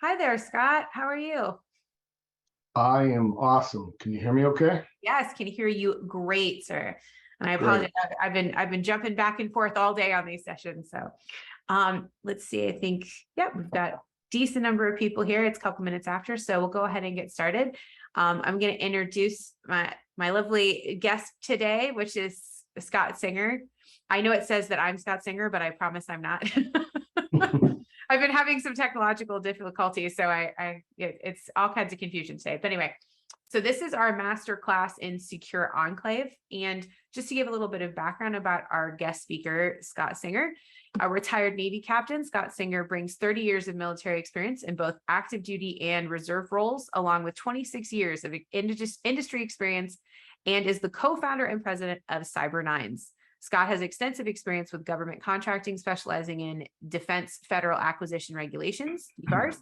Hi there, Scott. How are you? I am awesome. Can you hear me okay? Yes, can hear you great, sir. And I Great. apologize. I've been jumping back and forth all day on these sessions. So let's see. I think, yeah, we've got a decent number of people here. It's a couple minutes after, so we'll go ahead and get started. I'm going to introduce my lovely guest today, which is Scott Singer. I know it says that I'm Scott Singer, but I promise I'm not. I've been having some technological difficulties, so it's all kinds of confusion today. But anyway, so this is our masterclass in Secure Enclave. And just to give a little bit of background about our guest speaker, Scott Singer, a retired Navy captain. Scott Singer brings 30 years of military experience in both active duty and reserve roles, along with 26 years of industry experience, and is the co-founder and president of CyberNINES. Scott has extensive experience with government contracting, specializing in defense federal acquisition regulations, DFARS,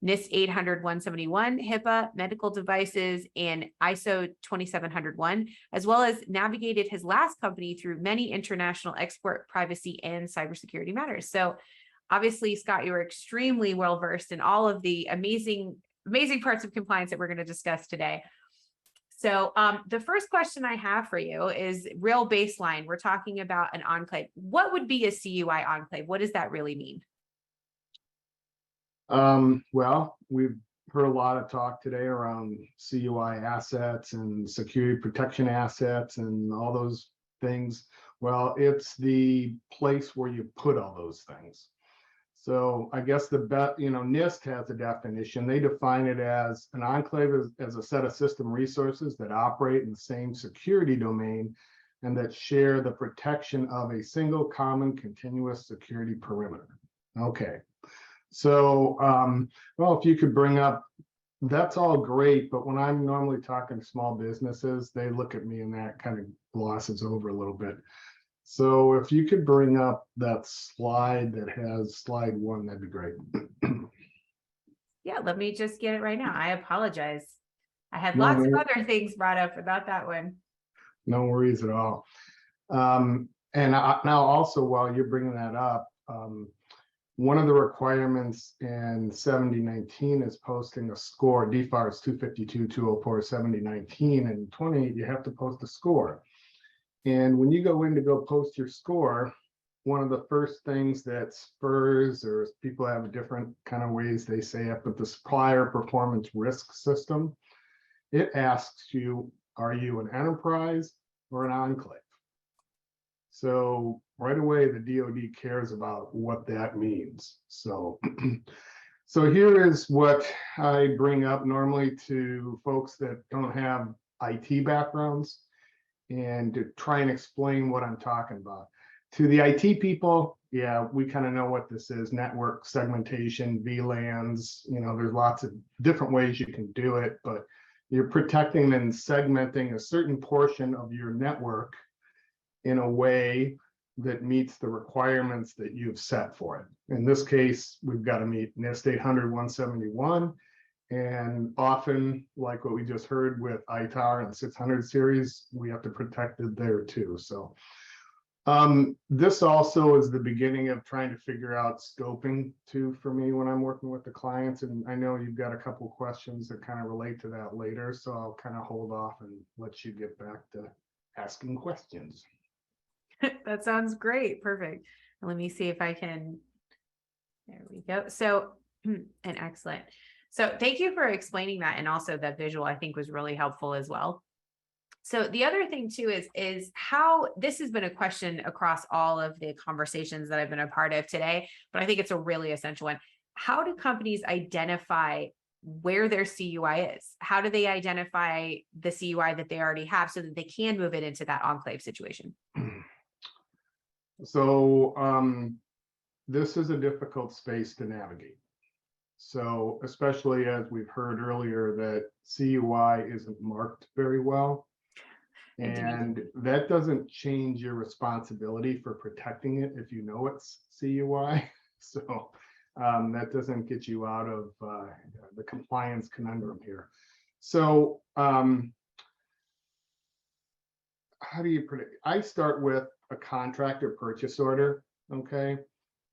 NIST 800-171, HIPAA, medical devices, and ISO 27001, as well as navigated his last company through many international export, privacy, and cybersecurity matters. So obviously, Scott, you are extremely well-versed in all of the amazing parts of compliance that we're going to discuss today. So the first question I have for you is real baseline. We're talking about an enclave. What would be a CUI enclave? What does that really mean? Well, we've heard a lot of talk today around CUI assets and security protection assets and all those things. Well, it's the place where you put all those things. So I guess NIST has a definition. They define it as an enclave as a set of system resources that operate in the same security domain and that share the protection of a single common continuous security perimeter. Okay. So, well, if you could bring up, that's all great, but when I'm normally talking to small businesses, they look at me and that kind of glosses over a little bit. So if you could bring up that slide that has slide 1, that'd be great. Yeah, let me just get it right now. I apologize. I had lots of other things brought up about that one. No worries at all. And now also, while you're bringing that up, one of the requirements in 7019 is posting a score. DFARS 252.204/7019 and 20, you have to post a score. And when you go in to go post your score, one of the first things that spurs, or people have different kind of ways they say it, but the supplier performance risk system, it asks you, are you an enterprise or an enclave? So right away, the DoD cares about what that means. So, so here is what I bring up normally to folks that don't have IT backgrounds, and to try and explain what I'm talking about. To the IT people, yeah, we kind of know what this is: network segmentation, VLANs. There's lots of different ways you can do it, but you're protecting and segmenting a certain portion of your network in a way that meets the requirements that you've set for it. In this case, we've got to meet NIST 800-171. And often, like what we just heard with ITAR and 600 series, we have to protect it there too. So this also is the beginning of trying to figure out scoping too for me when I'm working with the clients. And I know you've got a couple of questions that kind of relate to that later. So I'll kind of hold off and let you get back to asking questions. That sounds great. Perfect. Let me see if I can. There we go. So, and excellent. So thank you for explaining that. And also that visual, I think, was really helpful as well. So the other thing too is how this has been a question across all of the conversations that I've been a part of today, but I think it's a really essential one. How do companies identify where their CUI is? How do they identify the CUI that they already have so that they can move it into that enclave situation? So this is a difficult space to navigate. So especially as we've heard earlier that CUI isn't marked very well. And that doesn't change your responsibility for protecting it if you know it's CUI. So that doesn't get you out of the compliance conundrum here. So how do you predict? I start with a contract or purchase order, okay?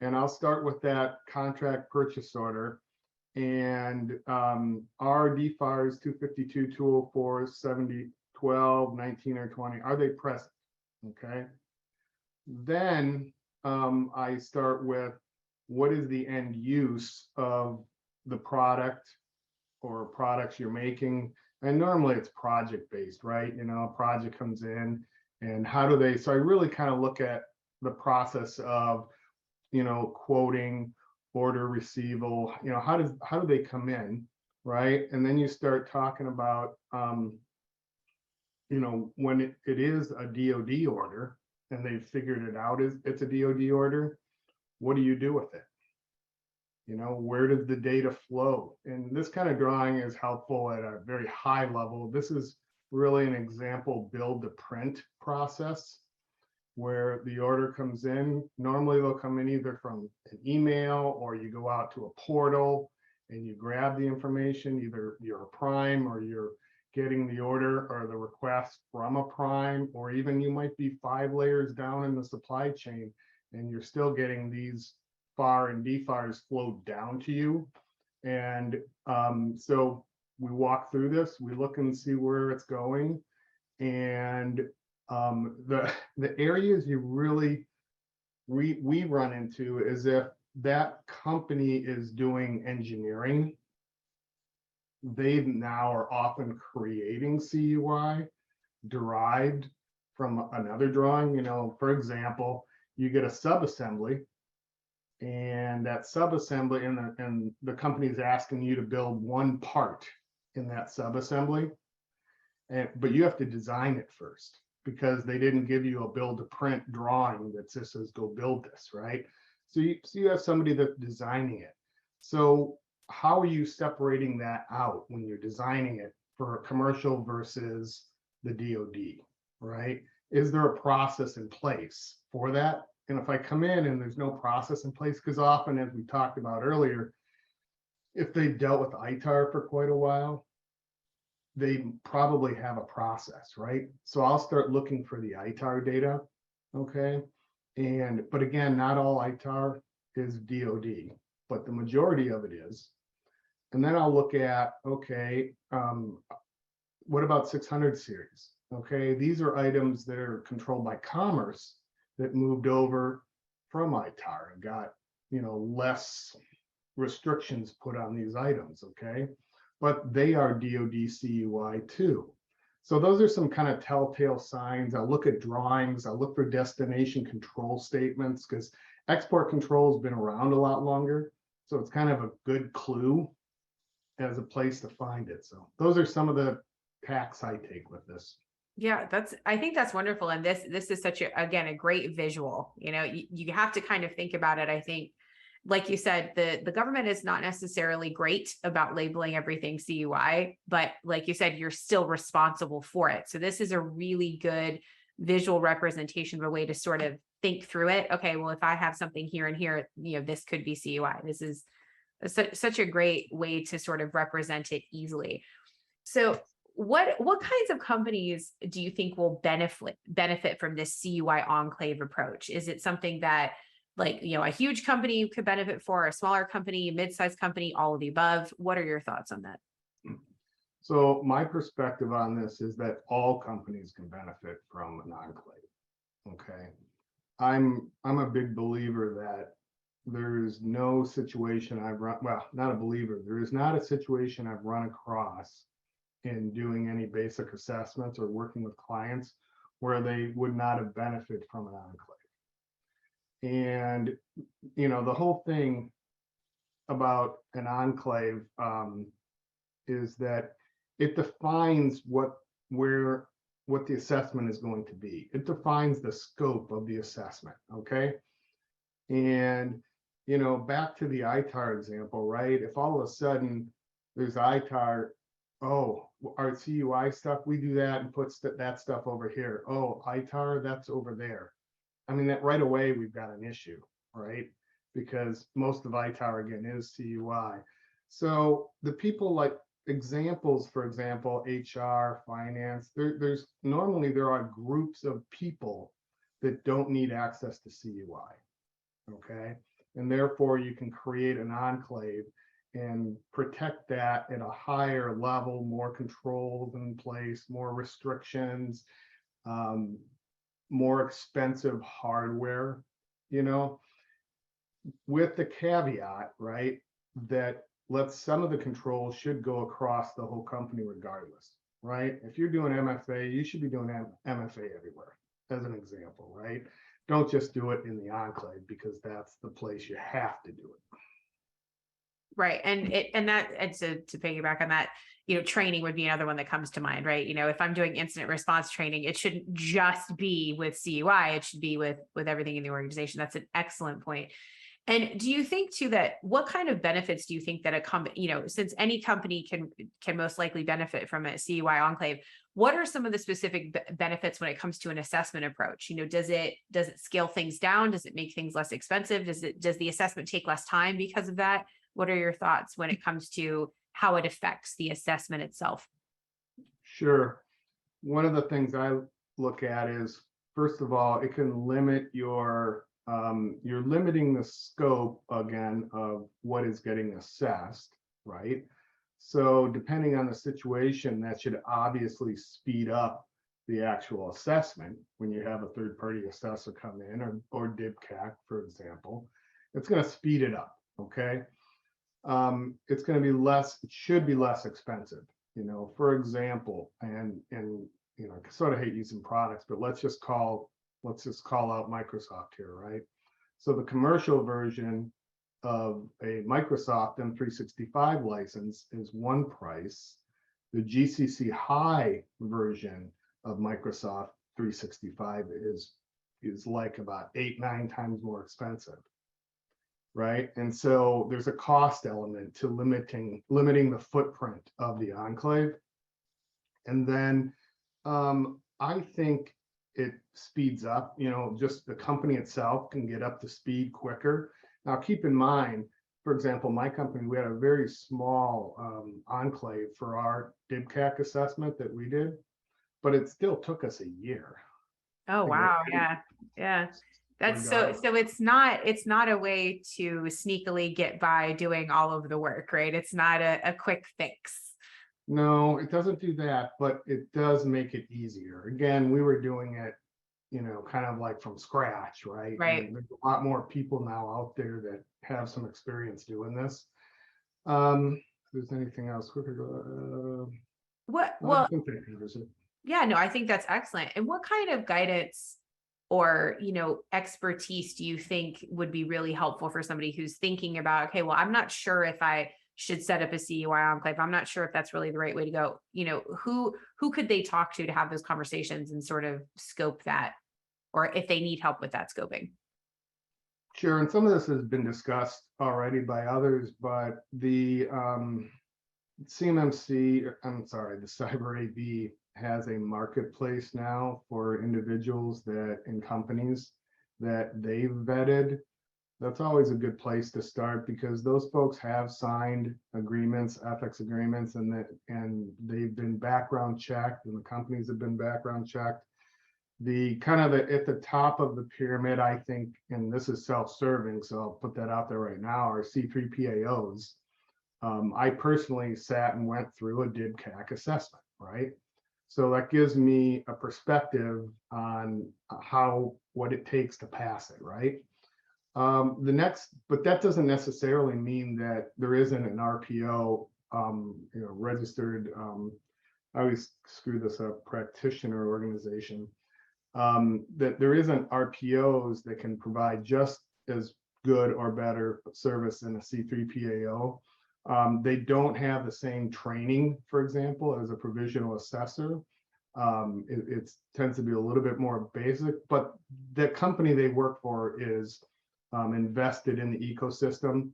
And I'll start with that contract purchase order. And our DFARS 252, 204, 70, 12, 19, or 20, are they present? Okay. Then I start with what is the end use of the product or products you're making. And normally it's project based, right? You know, a project comes in and how do they, so I really kind of look at the process of, you know, quoting, order receival, you know, how do they come in, right? And then you start talking about, you know, when it is a DoD order and they've figured it out as it's a DoD order, what do you do with it? You know, where does the data flow? And this kind of drawing is helpful at a very high level. This is really an example build to print process where the order comes in. Normally they'll come in either from an email or you go out to a portal and you grab the information, either you're a prime or you're getting the order or the request from a prime, or even you might be 5 layers down in the supply chain and you're still getting these FAR and DFARs flowed down to you. And so we walk through this, we look and see where it's going. And the areas you really we run into is if that company is doing engineering, they now are often creating CUI derived from another drawing. You know, for example, you get a subassembly, and that subassembly and the company is asking you to build one part in that subassembly, but you have to design it first because they didn't give you a build to print drawing that just says go build this, right? So you have somebody that's designing it. So how are you separating that out when you're designing it for a commercial versus the DoD, right? Is there a process in place for that? And if I come in and there's no process in place, because often, as we talked about earlier, if they've dealt with ITAR for quite a while, they probably have a process, right? So I'll start looking for the ITAR data, okay? But again, not all ITAR is DoD, but the majority of it is. And then I'll look at, okay, what about 600 series? Okay, these are items that are controlled by commerce that moved over from ITAR and got, you know, less restrictions put on these items, okay? But they are DoD CUI too. So those are some kind of telltale signs. I'll look at drawings, I'll look for destination control statements because export control has been around a lot longer. So it's kind of a good clue as a place to find it. So those are some of the tacks I take with this. Yeah, I think that's wonderful. And this is such again, a great visual. You know, you have to kind of think about it. I think, like you said, the government is not necessarily great about labeling everything CUI, but like you said, you're still responsible for it. So this is a really good visual representation of a way to sort of think through it. Okay, well, if I have something here and here, you know, this could be CUI. This is such a great way to sort of represent it easily. So what kinds of companies do you think will benefit from this CUI enclave approach? Is it something that, like, you know, a huge company could benefit for, a smaller company, mid-sized company, all of the above? What are your thoughts on that? So my perspective on this is that all companies can benefit from an enclave. Okay, I'm a big believer that there's no situation I've run, well, not a believer, there is not a situation I've run across in doing any basic assessments or working with clients where they would not have benefited from an enclave. And, you know, the whole thing about an enclave is that it defines what the assessment is going to be. It defines the scope of the assessment, okay? And, you know, back to the ITAR example, right? If all of a sudden there's ITAR, oh, our CUI stuff, we do that and put that stuff over here. Oh, ITAR, that's over there. I mean, that right away, we've got an issue, right? Because most of ITAR, again, is CUI. So the people like examples, for example, HR, finance, there are groups of people that don't need access to CUI, okay? And therefore, you can create an enclave and protect that at a higher level, more controls in place, more restrictions, more expensive hardware, you know, with the caveat, right, that some of the controls should go across the whole company regardless, right? If you're doing MFA, you should be doing MFA everywhere, as an example, right? Don't just do it in the Enclave because that's the place you have to do it. Right. And to piggyback on that, training would be another one that comes to mind, right? If I'm doing incident response training, it shouldn't just be with CUI, it should be with everything in the organization. That's an excellent point. And do you think too that what kind of benefits do you think that a company, since any company can most likely benefit from a CUI Enclave, what are some of the specific benefits when it comes to an assessment approach? Does it scale things down? Does it make things less expensive? Does the assessment take less time because of that? What are your thoughts when it comes to how it affects the assessment itself? Sure. One of the things I look at is, first of all, it can limit you're limiting the scope again of what is getting assessed, right? So depending on the situation, that should obviously speed up the actual assessment when you have a third-party assessor come in, or DIBCAC, for example. It's going to speed it up, okay? It's going to be less, it should be less expensive, for example, and I sort of hate using products, but let's just call out Microsoft here, right? So the commercial version of a Microsoft M365 license is one price. The GCC High version of Microsoft 365 is like about 8-9 times more expensive, right? And so there's a cost element to limiting the footprint of the Enclave. And then I think it speeds up, just the company itself can get up to speed quicker. Now, keep in mind, for example, my company, we had a very small Enclave for our DIBCAC assessment that we did, but it still took us a year. Oh, wow. Yeah. That's so it's not a way to sneakily get by doing all of the work, right? It's not a quick fix. No, it doesn't do that, but it does make it easier. Again, we were doing it, kind of like from scratch, right? Right. And there's a lot more people now out there that have some experience doing this. If there's anything else, Well, yeah, no, I think that's excellent. And what kind of guidance or, expertise do you think would be really helpful for somebody who's thinking about, okay, well, I'm not sure if I should set up a CUI Enclave. I'm not sure if that's really the right way to go. Who could they talk to have those conversations and sort of scope that, or if they need help with that scoping? Sure, and some of this has been discussed already by others, but the CMMC, the Cyber AV has a marketplace now for individuals and companies that they've vetted. That's always a good place to start because those folks have signed agreements, ethics agreements, and they've been background checked, and the companies have been background checked. The kind of at the top of the pyramid, I think, and this is self-serving, so I'll put that out there right now, are C3PAOs. I personally sat and went through a DIBCAC assessment, right? So that gives me a perspective on what it takes to pass it, right? But that doesn't necessarily mean that there isn't an RPO, registered, I always screw this up, practitioner organization, that there isn't RPOs that can provide just as good or better service than a C3PAO. They don't have the same training, for example, as a provisional assessor. It tends to be a little bit more basic, but the company they work for is invested in the ecosystem.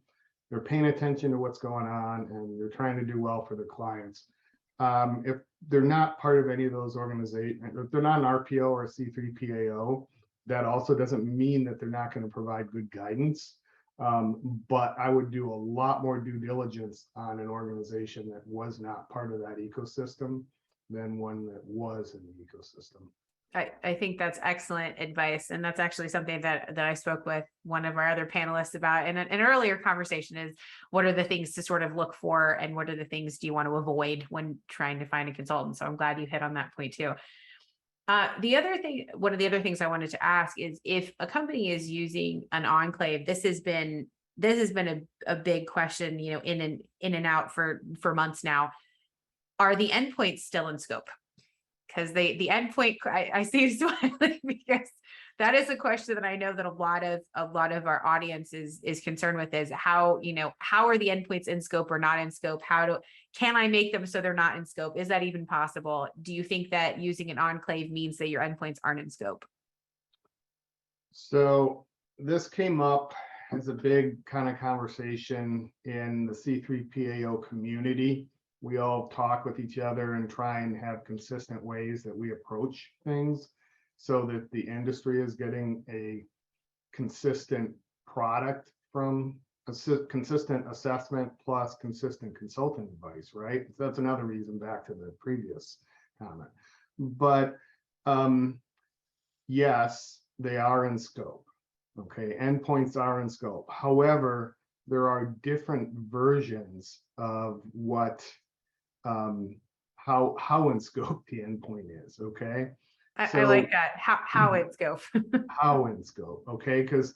They're paying attention to what's going on, and they're trying to do well for their clients. If they're not part of any of those organizations, if they're not an RPO or a C3PAO, that also doesn't mean that they're not going to provide good guidance. But I would do a lot more due diligence on an organization that was not part of that ecosystem than one that was in the ecosystem. I think that's excellent advice. And that's actually something that I spoke with one of our other panelists about in an earlier conversation is what are the things to sort of look for and what are the things do you want to avoid when trying to find a consultant? So I'm glad you hit on that point too. The other thing, one of the other things I wanted to ask is if a company is using an Enclave, this has been a big question, you know, in and out for months now. Are the endpoints still in scope? Because the endpoint, I see you smiling because that is a question that I know that a lot of our audience is concerned with is how, you know, how are the endpoints in scope or not in scope? Can I make them so they're not in scope? Is that even possible? Do you think that using an Enclave means that your endpoints aren't in scope? So this came up as a big kind of conversation in the C3PAO community. We all talk with each other and try and have consistent ways that we approach things so that the industry is getting a consistent product from a consistent assessment plus consistent consulting advice, right? So that's another reason back to the previous comment. But yes, they are in scope. Okay, endpoints are in scope. However, there are different versions of what how in scope the endpoint is. Okay, I like that. How in scope. How in scope. Okay, because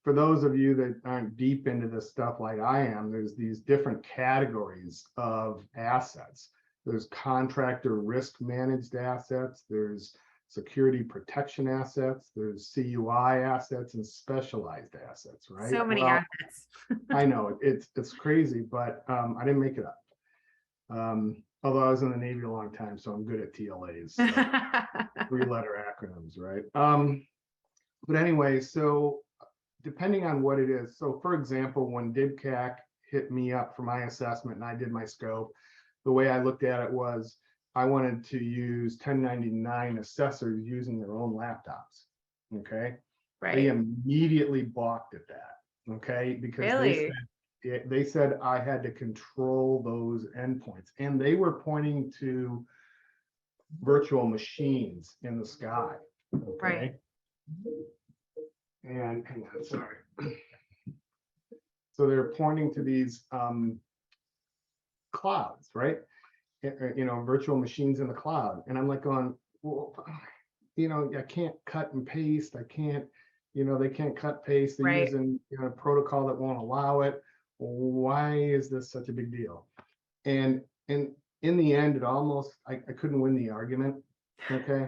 for those of you that aren't deep into this stuff like I am, there's these different categories of assets. There's contractor risk managed assets. There's security protection assets. There's CUI assets and specialized assets. Right. So many assets. I know it's crazy, but I didn't make it up. Although I was in the Navy a long time, so I'm good at TLAs, so 3-letter acronyms, right? But anyway, so depending on what it is, so for example, when DIBCAC hit me up for my assessment and I did my scope, the way I looked at it was I wanted to use 1099 assessors using their own laptops. Okay, right. They immediately balked at that. Okay, because really? they said I had to control those endpoints, and they were pointing to virtual machines in the sky. Okay. Right. And hang on, sorry. So they're pointing to these clouds, right? You know, virtual machines in the cloud. And I'm like going, well, you know, I can't cut and paste. I can't, you know, they can't cut paste. They're right. using, you know, a protocol that won't allow it. Why is this such a big deal? And in the end, it almost, I couldn't win the argument. Okay.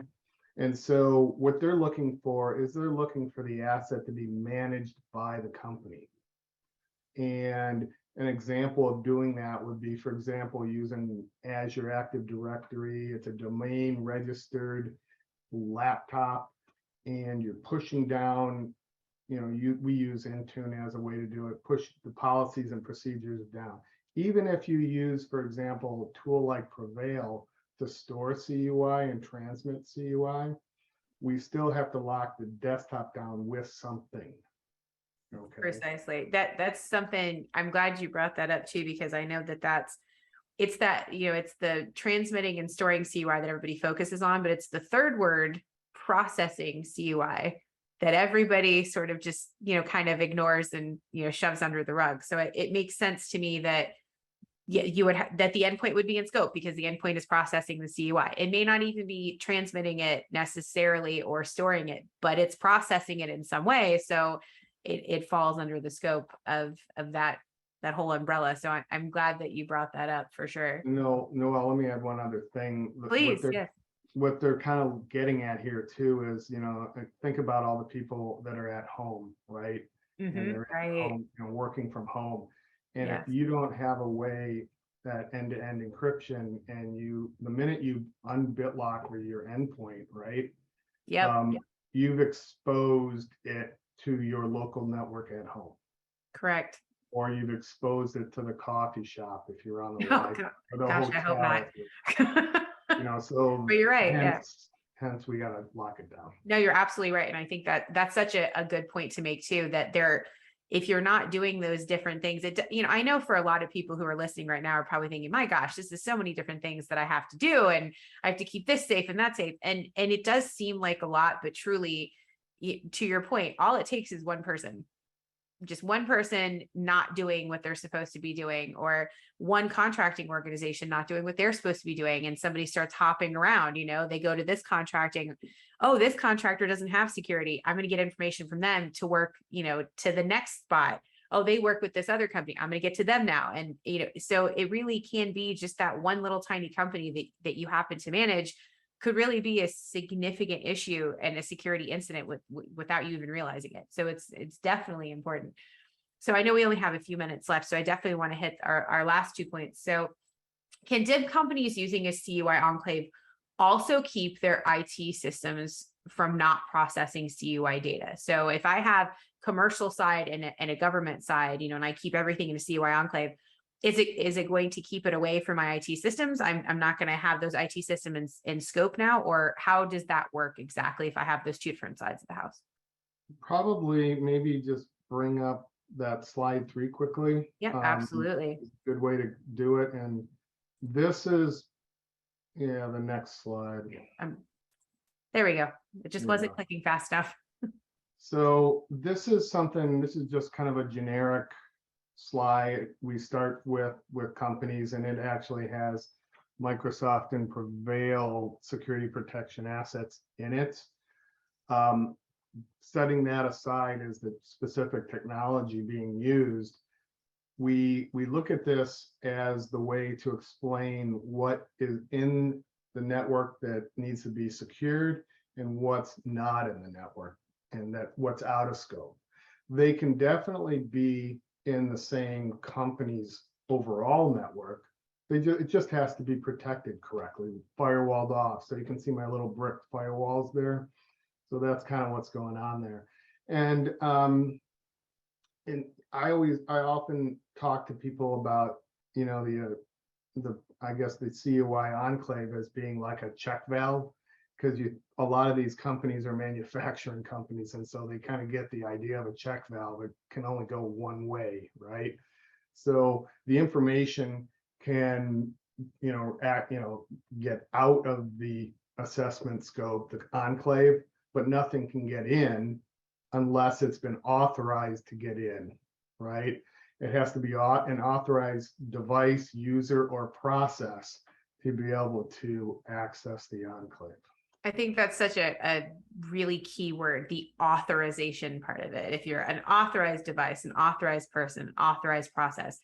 And so what they're looking for is they're looking for the asset to be managed by the company. And an example of doing that would be, for example, using Azure Active Directory. It's a domain registered laptop, and you're pushing down, you know, we use Intune as a way to do it, push the policies and procedures down. Even if you use, for example, a tool like PreVeil to store CUI and transmit CUI, we still have to lock the desktop down with something. Okay. Precisely. That's something I'm glad you brought that up too, because I know it's that, you know, it's the transmitting and storing CUI that everybody focuses on, but it's the third word, processing CUI, that everybody sort of just, you know, kind of ignores and, you know, shoves under the rug. So it makes sense to me that you would that the endpoint would be in scope because the endpoint is processing the CUI. It may not even be transmitting it necessarily or storing it, but it's processing it in some way. So it falls under the scope of that whole umbrella. So I'm glad that you brought that up for sure. No, Noel, let me add one other thing. Please, yes. What they're kind of getting at here too is, you know, think about all the people that are at home, right? And they're at home, you know, working from home. And if you don't have a way that end-to-end encryption, and the minute you unbitlock your endpoint, right? You've exposed it to your local network at home. Correct. Or you've exposed it to the coffee shop if you're on the Wi-Fi, or the gosh, hotel. I hope not. You know, so but you're right. Hence we gotta lock it down. No, you're absolutely right. And I think that that's such a good point to make too, that if you're not doing those different things, I know for a lot of people who are listening right now are probably thinking, my gosh, this is so many different things that I have to do, and I have to keep this safe and that safe. And it does seem like a lot, but truly, to your point, all it takes is one person. Just one person not doing what they're supposed to be doing, or one contracting organization not doing what they're supposed to be doing. And somebody starts hopping around, they go to this contracting. Oh, this contractor doesn't have security. I'm going to get information from them to work, to the next spot. Oh, they work with this other company. I'm going to get to them now. And, so it really can be just that one little tiny company that you happen to manage could really be a significant issue and a security incident without you even realizing it. So it's definitely important. So I know we only have a few minutes left, so I definitely want to hit our last 2 points. So can DIB companies using a CUI enclave also keep their IT systems from not processing CUI data? So if I have commercial side and a government side, and I keep everything in a CUI enclave, is it going to keep it away from my IT systems? I'm not going to have those IT systems in scope now, or how does that work exactly if I have those two different sides of the house? Probably maybe just bring up that slide 3 quickly. Yeah, absolutely. Good way to do it. And this is, the next slide. There we go. It just wasn't clicking fast enough. So this is just kind of a generic slide. We start with companies, and it actually has Microsoft and PreVeil security protection assets in it. Setting that aside as the specific technology being used, we look at this as the way to explain what is in the network that needs to be secured and what's not in the network, and that what's out of scope. They can definitely be in the same company's overall network. It just has to be protected correctly, firewalled off. So you can see my little brick firewalls there. So that's kind of what's going on there. And I often talk to people about, I guess the CUI enclave as being like a check valve, because a lot of these companies are manufacturing companies, and so they kind of get the idea of a check valve. It can only go one way, right? So the information can, get out of the assessment scope, the enclave, but nothing can get in unless it's been authorized to get in, right? It has to be an authorized device, user, or process to be able to access the enclave. I think that's such a really key word, the authorization part of it. If you're an authorized device, an authorized person, authorized process,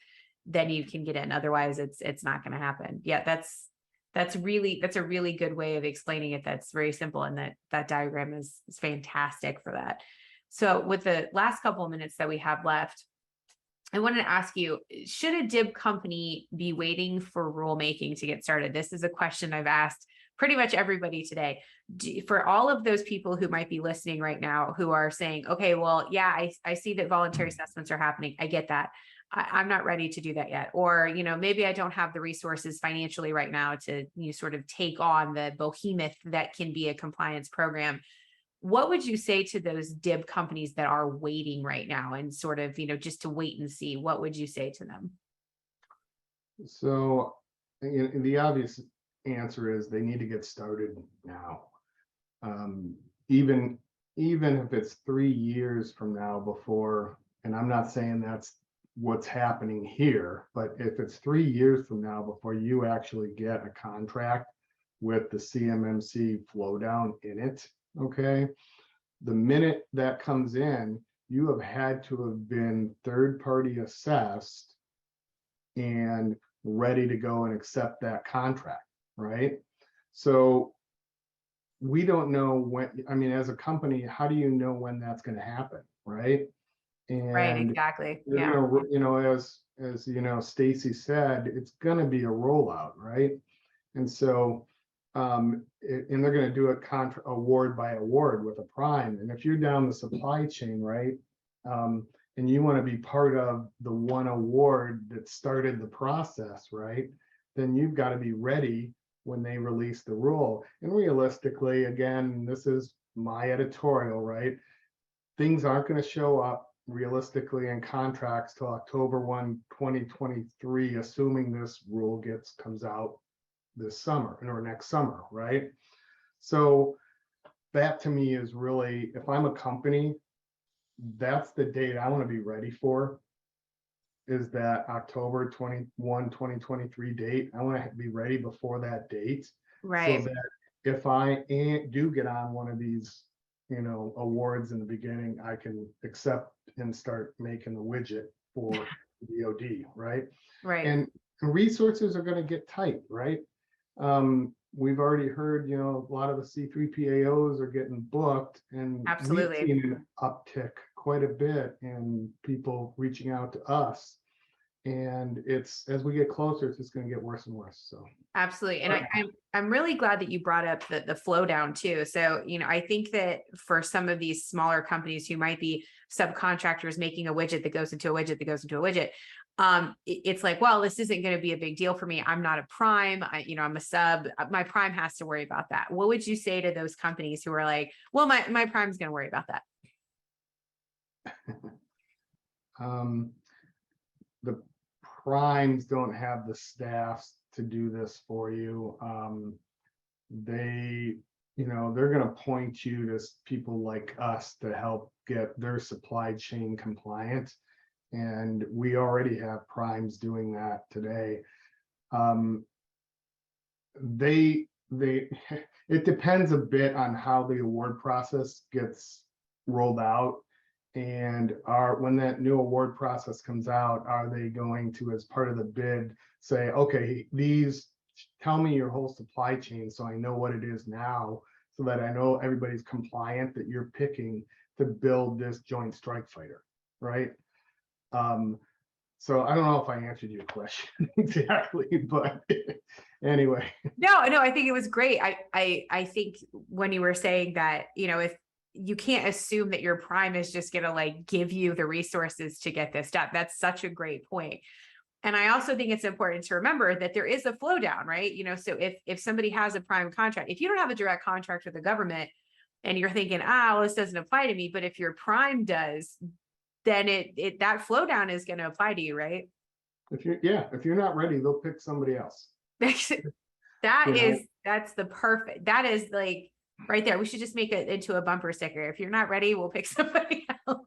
then you can get in. Otherwise, it's not going to happen. Yeah, that's a really good way of explaining it. That's very simple, and that diagram is fantastic for that. So with the last couple of minutes that we have left, I wanted to ask you, should a DIB company be waiting for rulemaking to get started? This is a question I've asked pretty much everybody today. For all of those people who might be listening right now who are saying, okay, well, yeah, I see that voluntary assessments are happening. I get that. I'm not ready to do that yet. Or, maybe I don't have the resources financially right now to sort of take on the behemoth that can be a compliance program. What would you say to those DIB companies that are waiting right now and sort of, just to wait and see? What would you say to them? So the obvious answer is they need to get started now. Even if it's 3 years from now before, and I'm not saying that's what's happening here, but if it's 3 years from now before you actually get a contract with the CMMC flow down in it, okay, the minute that comes in, you have had to have been third-party assessed and ready to go and accept that contract, right? So we don't know when, as a company, how do you know when that's going to happen, right? And right, exactly. Yeah. As Stacy said, it's going to be a rollout, right? And so and they're going to do it award by award with a prime. And if you're down the supply chain, right, and you want to be part of the one award that started the process, right, then you've got to be ready when they release the rule. And realistically, again, this is my editorial, right? Things aren't going to show up realistically in contracts till October 1, 2023, assuming this rule comes out this summer or next summer, right? So that to me is really, if I'm a company, that's the date I want to be ready for, is that October 21, 2023 date. I want to be ready before that date. Right. So that if I do get on one of these, awards in the beginning, I can accept and start making the widget for DoD, right? Right. And resources are going to get tight, right? We've already heard, a lot of the C3PAOs are getting booked, and Absolutely. we've seen an uptick quite a bit in people reaching out to us. And it's, as we get closer, it's just going to get worse and worse. So absolutely. And I'm really glad that you brought up the flow down too. So, I think that for some of these smaller companies who might be subcontractors making a widget that goes into a widget that goes into a widget, it's like, well, this isn't going to be a big deal for me. I'm not a prime, I'm a sub. My prime has to worry about that. What would you say to those companies who are like, well, my prime's going to worry about that? The primes don't have the staffs to do this for you. They're going to point you to people like us to help get their supply chain compliant. And we already have primes doing that today. It depends a bit on how the award process gets rolled out. And when that new award process comes out, are they going to, as part of the bid, say, okay, tell me your whole supply chain so I know what it is now, so that I know everybody's compliant, that you're picking to build this joint strike fighter, right? So I don't know if I answered your question exactly, but anyway. No, I think it was great. I think when you were saying that, if you can't assume that your prime is just going to like give you the resources to get this done. That's such a great point. And I also think it's important to remember that there is a flow down, right? So if somebody has a prime contract, if you don't have a direct contract with the government and you're thinking, well, this doesn't apply to me, but if your prime does, then that flow down is going to apply to you, right? If you're not ready, they'll pick somebody else. That's the perfect, that is like right there. We should just make it into a bumper sticker. If you're not ready, we'll pick somebody else.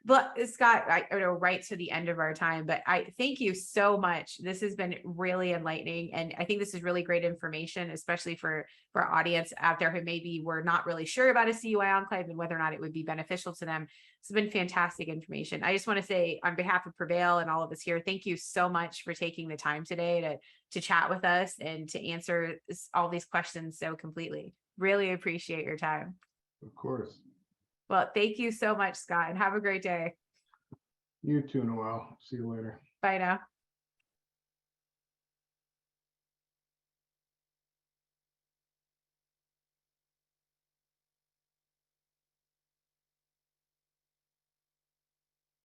But Scott, I know right to the end of our time, but I thank you so much. This has been really enlightening. And I think this is really great information, especially for our audience out there who maybe were not really sure about a CUI enclave and whether or not it would be beneficial to them. It's been fantastic information. I just want to say on behalf of PreVeil and all of us here, thank you so much for taking the time today to chat with us and to answer all these questions so completely. Really appreciate your time. Of course. Well, thank you so much, Scott, and have a great day. You too, Noel. See you later. Bye now.